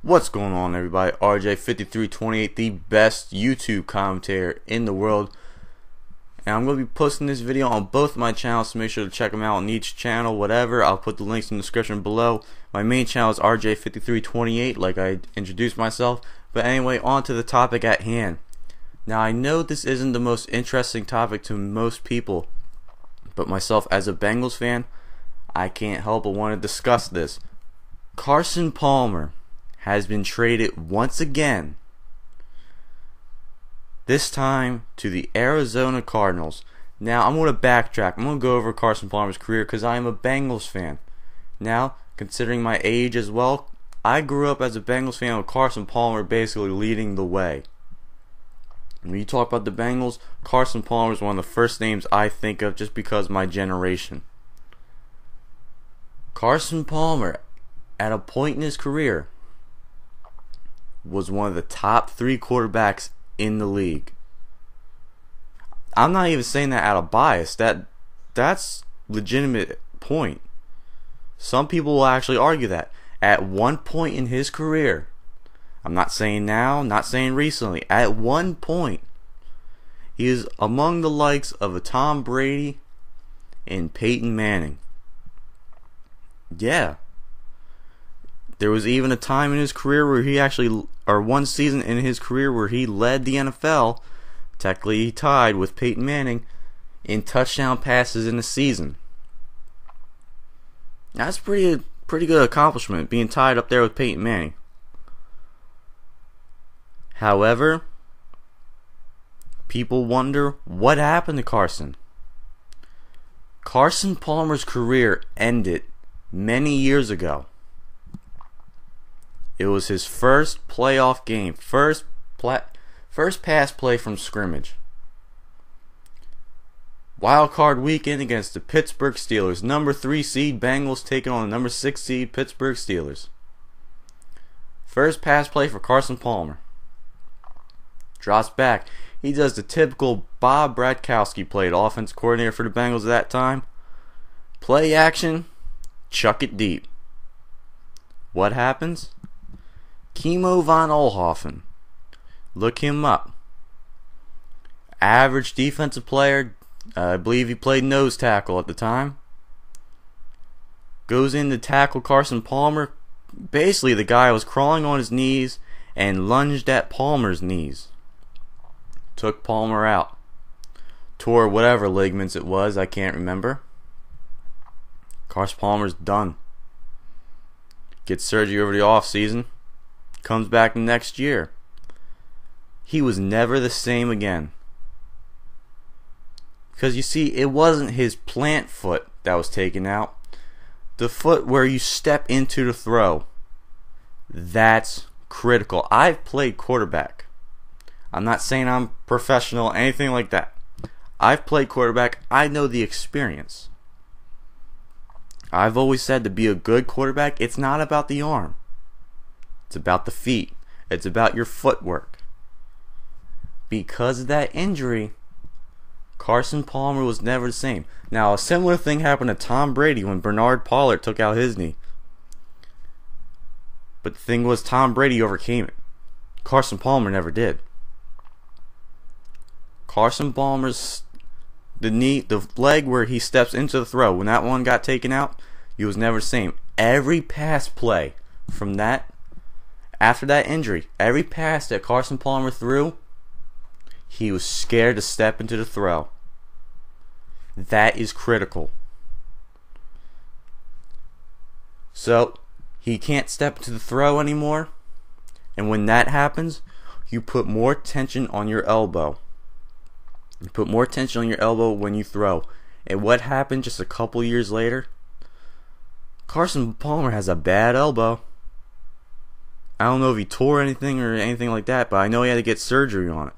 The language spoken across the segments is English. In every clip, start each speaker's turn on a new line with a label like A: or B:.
A: What's going on, everybody? RJ5328, the best YouTube commentator in the world, and I'm going to be posting this video on both my channels, so make sure to check them out on each channel. Whatever, I'll put the links in the description below. My main channel is RJ5328, like I introduced myself. But anyway, on to the topic at hand. Now, I know this isn't the most interesting topic to most people, but myself as a Bengals fan, I can't help but want to discuss this. Carson Palmer has been traded once again, this time to the Arizona Cardinals. Now, I'm going to backtrack. I'm going to go over Carson Palmer's career because I am a Bengals fan. Now, considering my age as well, I grew up as a Bengals fan with Carson Palmer basically leading the way. When you talk about the Bengals, Carson Palmer is one of the first names I think of just because of my generation. Carson Palmer, at a point in his career, was one of the top 3 quarterbacks in the league. I'm not even saying that out of bias. That's legitimate point. Some people will actually argue that at one point in his career, I'm not saying now, not saying recently, at one point, he is among the likes of a Tom Brady and Peyton Manning. Yeah. There was even a time in his career where he actually, or one season in his career where he led the NFL, technically he tied with Peyton Manning, in touchdown passes in a season. That's pretty good accomplishment, being tied up there with Peyton Manning. However, people wonder what happened to Carson. Carson Palmer's career ended many years ago. It was his first playoff game, first pass play from scrimmage. Wild card weekend against the Pittsburgh Steelers. Number 3 seed Bengals taking on the number 6 seed Pittsburgh Steelers. First pass play for Carson Palmer. Drops back. He does the typical Bob Bratkowski play, the offense coordinator for the Bengals at that time. Play action, chuck it deep. What happens? Kimo von Oelhoffen. Look him up. Average defensive player. I believe he played nose tackle at the time. Goes in to tackle Carson Palmer. Basically, the guy was crawling on his knees and lunged at Palmer's knees. Took Palmer out. Tore whatever ligaments it was, I can't remember. Carson Palmer's done. Gets surgery over the offseason. Comes back next year. He was never the same again. Because you see, it wasn't his plant foot that was taken out. The foot where you step into the throw. That's critical. I've played quarterback. I'm not saying I'm professional, anything like that. I've played quarterback. I know the experience. I've always said to be a good quarterback, it's not about the arm. It's about the feet. It's about your footwork. Because of that injury, Carson Palmer was never the same. Now, a similar thing happened to Tom Brady when Bernard Pollard took out his knee. But the thing was, Tom Brady overcame it. Carson Palmer never did. Carson Palmer's the leg where he steps into the throw, when that one got taken out, he was never the same. Every pass play from that, after that injury, every pass that Carson Palmer threw, he was scared to step into the throw. That is critical. So, he can't step into the throw anymore. And when that happens, you put more tension on your elbow. You put more tension on your elbow when you throw. And what happened just a couple years later? Carson Palmer has a bad elbow. I don't know if he tore anything or anything like that, but I know he had to get surgery on it.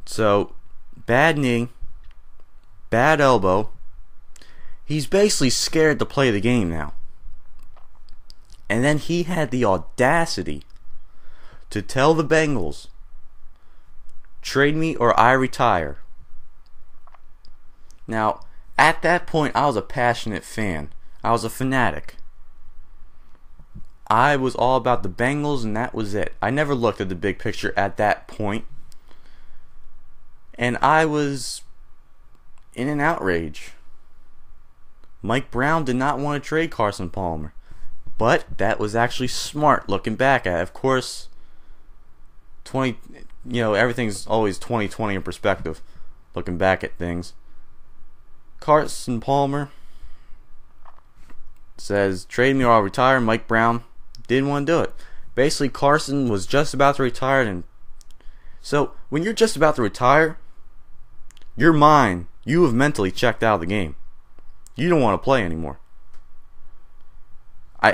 A: So, bad knee, bad elbow. He's basically scared to play the game now. And then he had the audacity to tell the Bengals, trade me or I retire. Now, at that point, I was a passionate fan. I was a fanatic. I was all about the Bengals, and that was it. I never looked at the big picture at that point. And I was in an outrage. Mike Brown did not want to trade Carson Palmer. But that was actually smart looking back at it. Of course, everything's always 2020 in perspective, looking back at things. Carson Palmer says, trade me or I'll retire. Mike Brown didn't want to do it. Basically, Carson was just about to retire. And so, when you're just about to retire, your mind, you have mentally checked out of the game. You don't want to play anymore.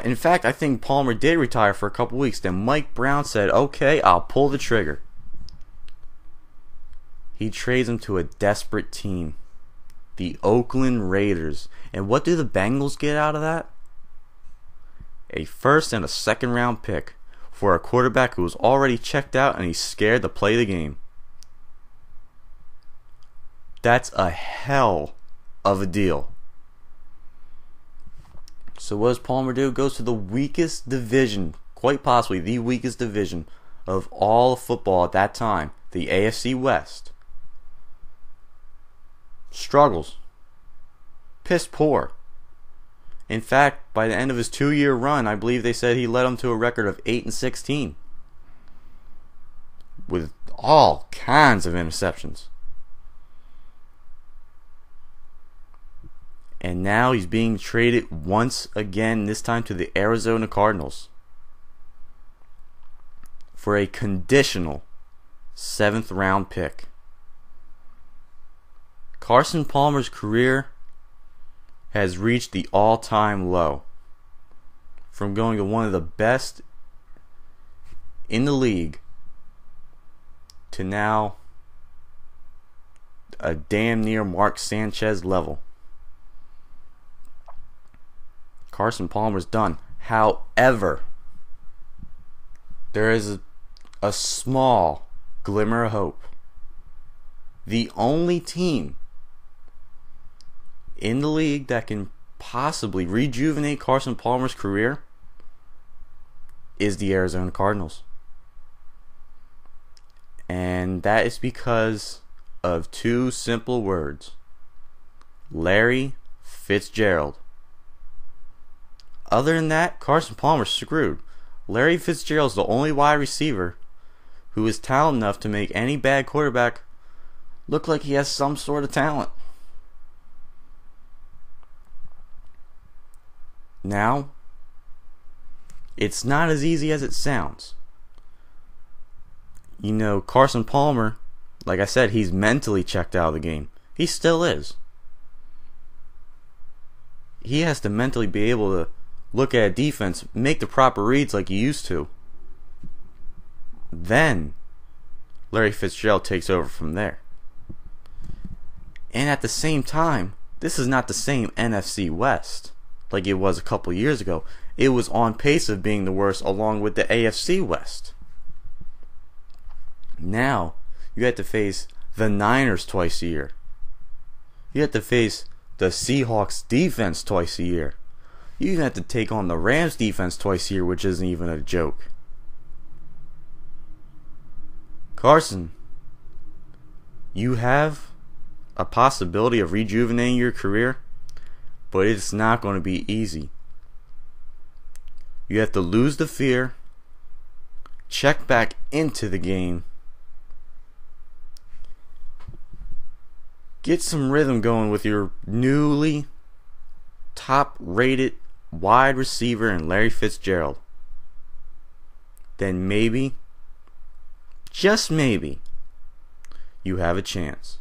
A: In fact, I think Palmer did retire for a couple weeks. Then Mike Brown said, okay, I'll pull the trigger. He trades him to a desperate team, the Oakland Raiders. And what do the Bengals get out of that? A first and a second round pick for a quarterback who was already checked out and he's scared to play the game. That's a hell of a deal. So what does Palmer do? Goes to the weakest division, quite possibly the weakest division of all of football at that time, the AFC West. Struggles. Piss poor. In fact, by the end of his 2-year run, I believe they said he led them to a record of 8-16. With all kinds of interceptions. And now he's being traded once again, this time to the Arizona Cardinals, for a conditional 7th round pick. Carson Palmer's career has reached the all-time low, from going to one of the best in the league to now a damn near Mark Sanchez level. Carson Palmer's done. However, there is a small glimmer of hope. The only team in the league that can possibly rejuvenate Carson Palmer's career is the Arizona Cardinals. And that is because of 2 simple words. Larry Fitzgerald. Other than that, Carson Palmer's screwed. Larry Fitzgerald's the only wide receiver who is talented enough to make any bad quarterback look like he has some sort of talent. Now, it's not as easy as it sounds. Carson Palmer, like I said, he's mentally checked out of the game. He still is. He has to mentally be able to look at a defense, make the proper reads like he used to. Then, Larry Fitzgerald takes over from there. And at the same time, this is not the same NFC West like it was a couple years ago. It was on pace of being the worst along with the AFC West. Now, you have to face the Niners twice a year. You have to face the Seahawks defense twice a year. You even have to take on the Rams defense twice a year, which isn't even a joke. Carson, you have a possibility of rejuvenating your career, but it's not going to be easy. You have to lose the fear, check back into the game, get some rhythm going with your newly top-rated wide receiver in Larry Fitzgerald. Then maybe, just maybe, you have a chance.